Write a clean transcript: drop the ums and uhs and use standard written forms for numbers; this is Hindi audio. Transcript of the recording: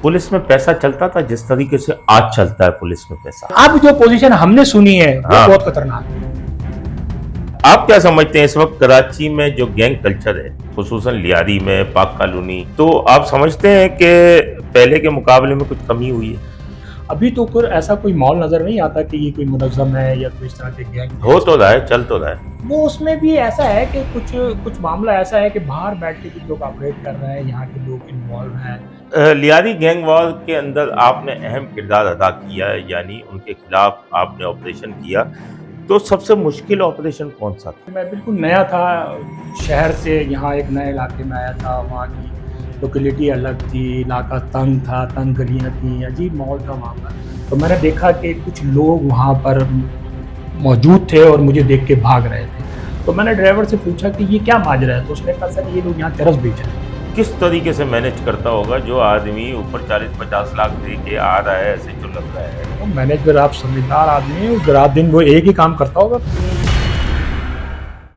पुलिस में पैसा चलता था जिस तरीके से आज चलता है पुलिस में पैसा। अब जो पोजीशन हमने सुनी है वो हाँ। बहुत खतरनाक है। आप क्या समझते हैं इस वक्त कराची में जो गैंग कल्चर है, खुसूसन लियारी में, पाक कॉलोनी, तो आप समझते हैं कि पहले के मुकाबले में कुछ कमी हुई है? अभी तो कोई ऐसा कोई माहौल नजर नहीं आता कि ये कोई मुनज़्ज़म है या कोई इस तरह के गैंग हो तो रहा है, चल तो रहा है। वो उसमें भी ऐसा है कि कुछ मामला ऐसा है कि बाहर बैठ के भी लोग ऑपरेट कर रहे हैं, यहाँ के लोग इन्वॉल्व हैं। लियारी गैंग वॉर के अंदर आपने अहम किरदार अदा किया है, यानी उनके खिलाफ आपने ऑपरेशन किया, तो सबसे मुश्किल ऑपरेशन कौन सा था? मैं बिल्कुल नया था, शहर से यहाँ एक नए इलाके में आया था, वहाँ की लोकेलिटी अलग थी, इलाका तंग था, तंग गलियाँ थी, अजीब माहौल था वहाँ पर। तो मैंने देखा कि कुछ लोग वहाँ पर मौजूद थे और मुझे देख के भाग रहे थे। तो मैंने ड्राइवर से पूछा कि ये क्या माजरा है, तो उसने कहा सर ये लोग यहाँ चरस बेच रहे हैं। किस तरीके से मैनेज करता होगा जो आदमी ऊपर 40-50 लाख दे के आ रहा है, ऐसे जो लग रहा है? तो मैनेजर आप समझदार आदमी हैं, रात दिन वो एक ही काम करता होगा।